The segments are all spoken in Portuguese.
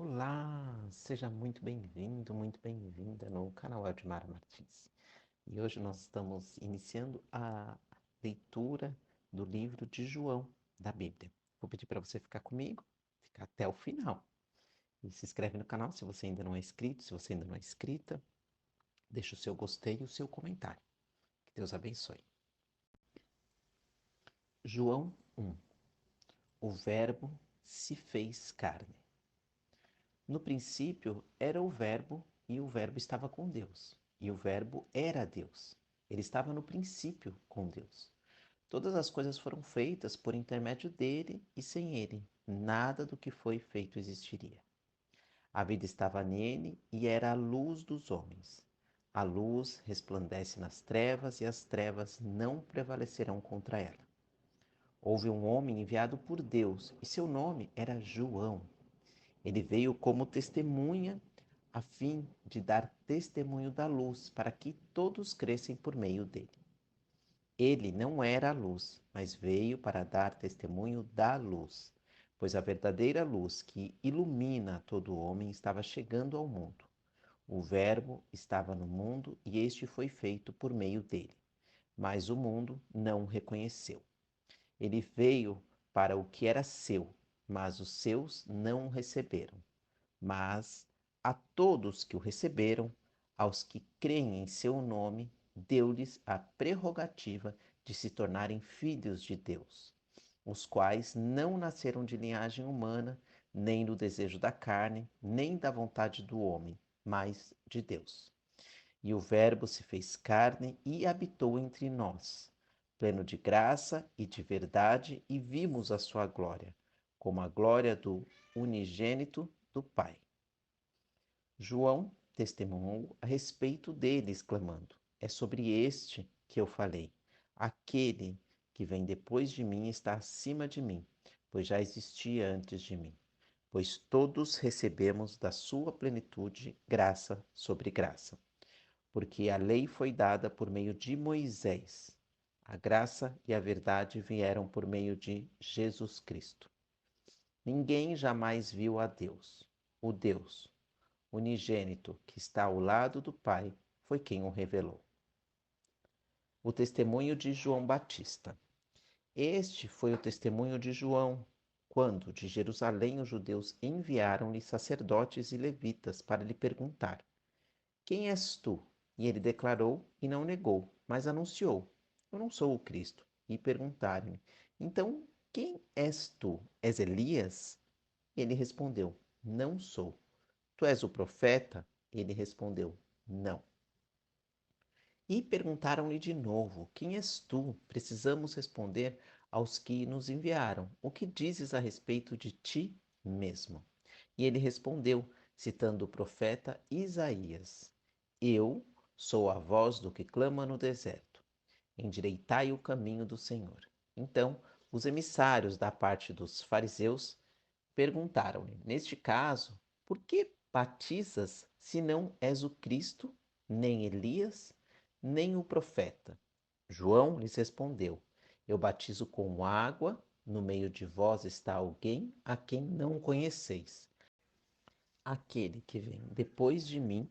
Olá, seja muito bem-vindo, muito bem-vinda no canal Eldmar Martins. E hoje nós estamos iniciando a leitura do livro de João, da Bíblia. Vou pedir para você ficar comigo, ficar até o final. E se inscreve no canal se você ainda não é inscrito, se você ainda não é inscrita. Deixa o seu gostei e o seu comentário. Que Deus abençoe. João 1. O Verbo se fez carne. No princípio era o Verbo, e o Verbo estava com Deus, e o Verbo era Deus. Ele estava no princípio com Deus. Todas as coisas foram feitas por intermédio dele, e sem ele, nada do que foi feito existiria. A vida estava nele e era a luz dos homens. A luz resplandece nas trevas, e as trevas não prevalecerão contra ela. Houve um homem enviado por Deus, e seu nome era João. Ele veio como testemunha, a fim de dar testemunho da luz, para que todos crescem por meio dele. Ele não era a luz, mas veio para dar testemunho da luz, pois a verdadeira luz que ilumina todo homem estava chegando ao mundo. O Verbo estava no mundo e este foi feito por meio dele, mas o mundo não o reconheceu. Ele veio para o que era seu, mas os seus não o receberam. Mas a todos que o receberam, aos que creem em seu nome, deu-lhes a prerrogativa de se tornarem filhos de Deus, os quais não nasceram de linhagem humana, nem do desejo da carne, nem da vontade do homem, mas de Deus. E o Verbo se fez carne e habitou entre nós, pleno de graça e de verdade, e vimos a sua glória, como a glória do unigênito do Pai. João testemunhou a respeito dele, exclamando: É sobre este que eu falei. Aquele que vem depois de mim está acima de mim, pois já existia antes de mim. Pois todos recebemos da sua plenitude graça sobre graça. Porque a lei foi dada por meio de Moisés. A graça e a verdade vieram por meio de Jesus Cristo. Ninguém jamais viu a Deus, o Deus unigênito que está ao lado do Pai, foi quem o revelou. O testemunho de João Batista. Este foi o testemunho de João, quando de Jerusalém os judeus enviaram-lhe sacerdotes e levitas para lhe perguntar: Quem és tu? E ele declarou e não negou, mas anunciou: Eu não sou o Cristo. E perguntaram-lhe: Então, quem és tu? És Elias? Ele respondeu: Não sou. Tu és o profeta? Ele respondeu: Não. E perguntaram-lhe de novo: Quem és tu? Precisamos responder aos que nos enviaram. O que dizes a respeito de ti mesmo? E ele respondeu, citando o profeta Isaías: Eu sou a voz do que clama no deserto. Endireitai o caminho do Senhor. Então, os emissários da parte dos fariseus perguntaram-lhe, neste caso, por que batizas se não és o Cristo, nem Elias, nem o profeta? João lhes respondeu, eu batizo com água, no meio de vós está alguém a quem não conheceis. Aquele que vem depois de mim,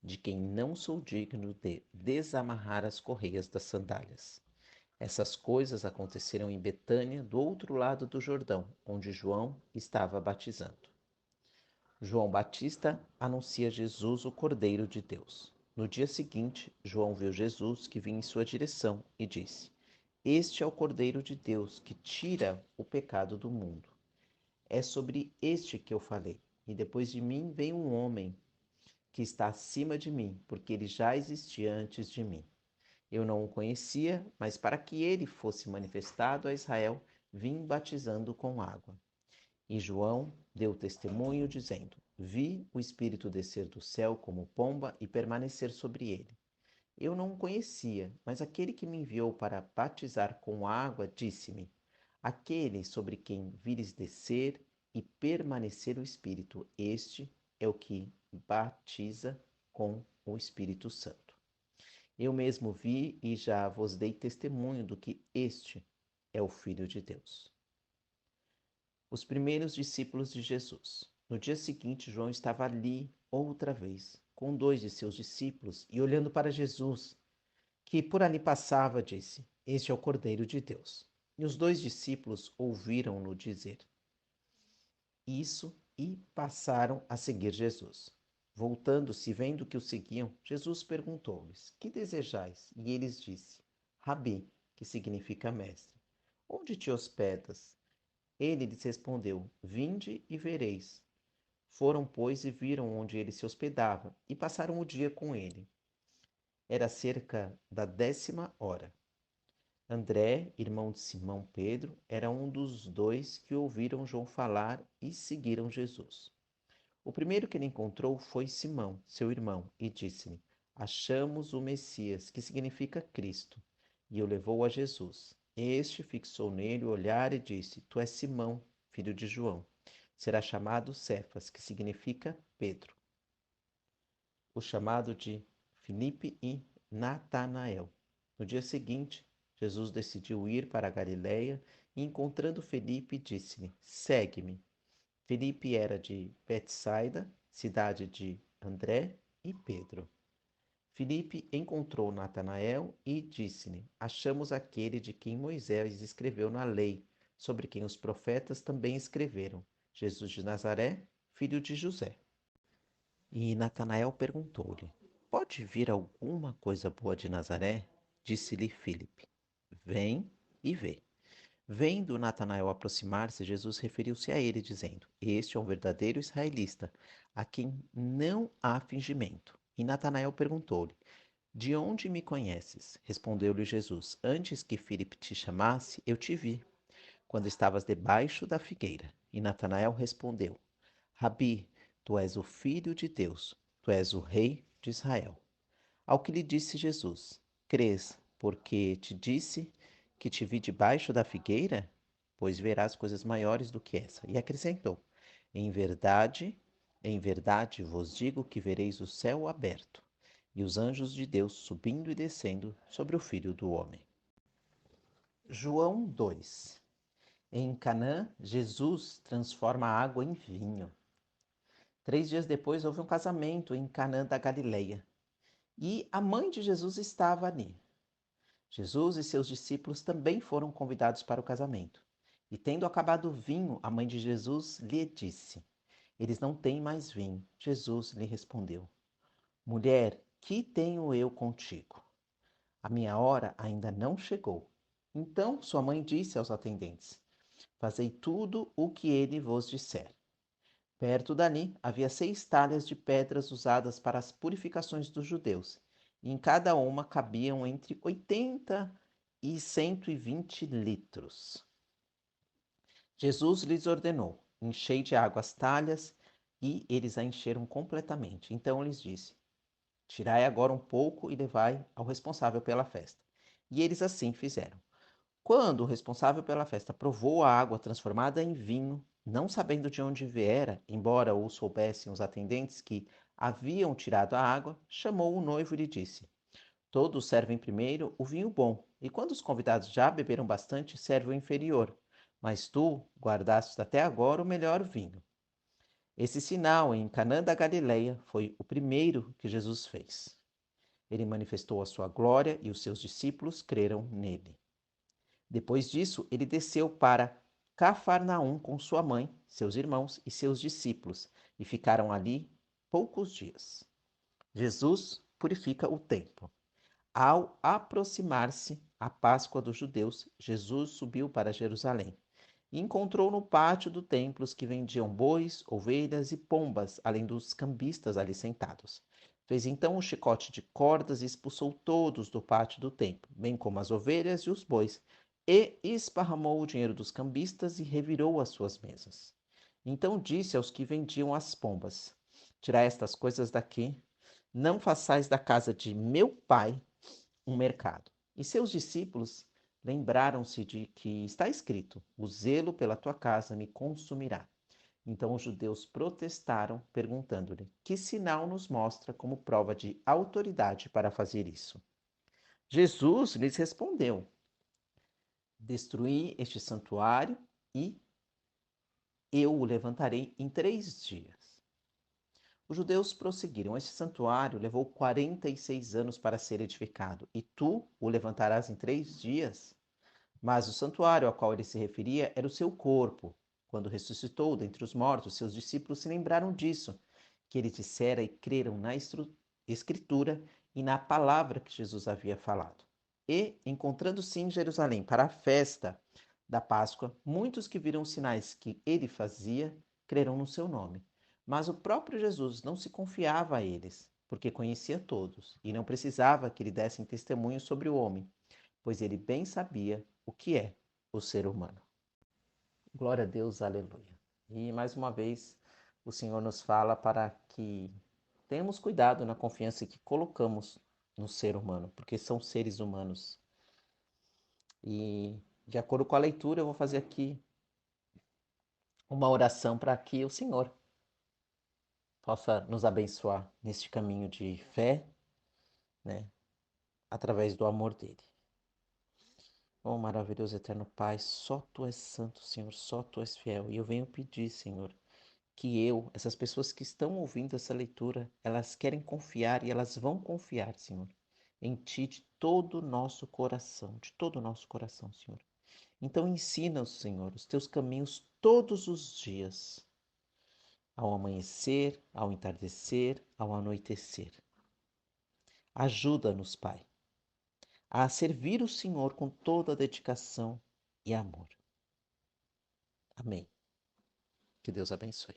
de quem não sou digno de desamarrar as correias das sandálias. Essas coisas aconteceram em Betânia, do outro lado do Jordão, onde João estava batizando. João Batista anuncia Jesus, o Cordeiro de Deus. No dia seguinte, João viu Jesus que vinha em sua direção e disse: Este é o Cordeiro de Deus que tira o pecado do mundo. É sobre este que eu falei. E depois de mim vem um homem que está acima de mim, porque ele já existia antes de mim. Eu não o conhecia, mas para que ele fosse manifestado a Israel, vim batizando com água. E João deu testemunho, dizendo: Vi o Espírito descer do céu como pomba e permanecer sobre ele. Eu não o conhecia, mas aquele que me enviou para batizar com água disse-me: Aquele sobre quem vires descer e permanecer o Espírito, este é o que batiza com o Espírito Santo. Eu mesmo vi e já vos dei testemunho do que este é o Filho de Deus. Os primeiros discípulos de Jesus. No dia seguinte, João estava ali outra vez, com 2 de seus discípulos, e olhando para Jesus, que por ali passava, disse: Este é o Cordeiro de Deus. E os 2 discípulos ouviram-no dizer isso e passaram a seguir Jesus. Voltando-se, vendo que o seguiam, Jesus perguntou-lhes: Que desejais? E eles disse: Rabi, que significa mestre, onde te hospedas? Ele lhes respondeu: Vinde e vereis. Foram, pois, e viram onde ele se hospedava, e passaram o dia com ele. Era cerca da 10ª hora. André, irmão de Simão Pedro, era um dos 2 que ouviram João falar e seguiram Jesus. O primeiro que ele encontrou foi Simão, seu irmão, e disse-lhe: Achamos o Messias, que significa Cristo. E o levou a Jesus. Este fixou nele o olhar e disse: Tu és Simão, filho de João. Será chamado Cefas, que significa Pedro. O chamado de Filipe e Natanael. No dia seguinte, Jesus decidiu ir para a Galiléia e, encontrando Filipe, disse-lhe: Segue-me. Filipe era de Betsaida, cidade de André e Pedro. Filipe encontrou Natanael e disse-lhe: Achamos aquele de quem Moisés escreveu na lei, sobre quem os profetas também escreveram, Jesus de Nazaré, filho de José. E Natanael perguntou-lhe: Pode vir alguma coisa boa de Nazaré? Disse-lhe Filipe: Vem e vê. Vendo Natanael aproximar-se, Jesus referiu-se a ele, dizendo: Este é um verdadeiro israelita, a quem não há fingimento. E Natanael perguntou-lhe: De onde me conheces? Respondeu-lhe Jesus: Antes que Filipe te chamasse, eu te vi, quando estavas debaixo da figueira. E Natanael respondeu: Rabi, tu és o filho de Deus, tu és o rei de Israel. Ao que lhe disse Jesus: Crês, porque te disse que te vi debaixo da figueira? Pois verás coisas maiores do que essa. E acrescentou: em verdade vos digo que vereis o céu aberto e os anjos de Deus subindo e descendo sobre o Filho do Homem. João 2. Em Canaã, Jesus transforma a água em vinho. 3 dias depois houve um casamento em Canaã da Galileia. E a mãe de Jesus estava ali. Jesus e seus discípulos também foram convidados para o casamento. E tendo acabado o vinho, a mãe de Jesus lhe disse: Eles não têm mais vinho. Jesus lhe respondeu: Mulher, que tenho eu contigo? A minha hora ainda não chegou. Então sua mãe disse aos atendentes: Fazei tudo o que ele vos disser. Perto dali havia 6 talhas de pedras usadas para as purificações dos judeus, e em cada uma cabiam entre 80 e 120 litros. Jesus lhes ordenou: Enchei de água as talhas, e eles a encheram completamente. Então lhes disse: Tirai agora um pouco e levai ao responsável pela festa. E eles assim fizeram. Quando o responsável pela festa provou a água transformada em vinho, não sabendo de onde viera, embora o soubessem os atendentes que haviam tirado a água, chamou o noivo e lhe disse: Todos servem primeiro o vinho bom, e quando os convidados já beberam bastante, serve o inferior. Mas tu guardaste até agora o melhor vinho. Esse sinal em Canaã da Galileia foi o primeiro que Jesus fez. Ele manifestou a sua glória e os seus discípulos creram nele. Depois disso, ele desceu para Cafarnaum com sua mãe, seus irmãos e seus discípulos, e ficaram ali poucos dias. Jesus purifica o templo. Ao aproximar-se a Páscoa dos judeus, Jesus subiu para Jerusalém e encontrou no pátio do templo os que vendiam bois, ovelhas e pombas, além dos cambistas ali sentados. Fez então um chicote de cordas e expulsou todos do pátio do templo, bem como as ovelhas e os bois, e esparramou o dinheiro dos cambistas e revirou as suas mesas. Então disse aos que vendiam as pombas: Tirai estas coisas daqui, não façais da casa de meu pai um mercado. E seus discípulos lembraram-se de que está escrito: O zelo pela tua casa me consumirá. Então os judeus protestaram, perguntando-lhe: Que sinal nos mostra como prova de autoridade para fazer isso? Jesus lhes respondeu: Destruí este santuário e eu o levantarei em 3 dias. Os judeus prosseguiram: este santuário levou 46 anos para ser edificado, e tu o levantarás em 3 dias? Mas o santuário ao qual ele se referia era o seu corpo. Quando ressuscitou dentre os mortos, seus discípulos se lembraram disso, que ele dissera, e creram na Escritura e na palavra que Jesus havia falado. E, encontrando-se em Jerusalém para a festa da Páscoa, muitos que viram os sinais que ele fazia, creram no seu nome. Mas o próprio Jesus não se confiava a eles, porque conhecia todos, e não precisava que lhe dessem testemunho sobre o homem, pois ele bem sabia o que é o ser humano. Glória a Deus, aleluia. E mais uma vez, o Senhor nos fala para que tenhamos cuidado na confiança que colocamos no ser humano, porque são seres humanos. E, de acordo com a leitura, eu vou fazer aqui uma oração para que o Senhor possa nos abençoar neste caminho de fé, né, através do amor dele. Oh, maravilhoso eterno Pai, só Tu és santo, Senhor, só Tu és fiel. E eu venho pedir, Senhor, que essas pessoas que estão ouvindo essa leitura, elas querem confiar e elas vão confiar, Senhor, em Ti de todo o nosso coração, de todo o nosso coração, Senhor. Então ensina-os, Senhor, os Teus caminhos todos os dias, ao amanhecer, ao entardecer, ao anoitecer. Ajuda-nos, Pai, a servir o Senhor com toda a dedicação e amor. Amém. Que Deus abençoe.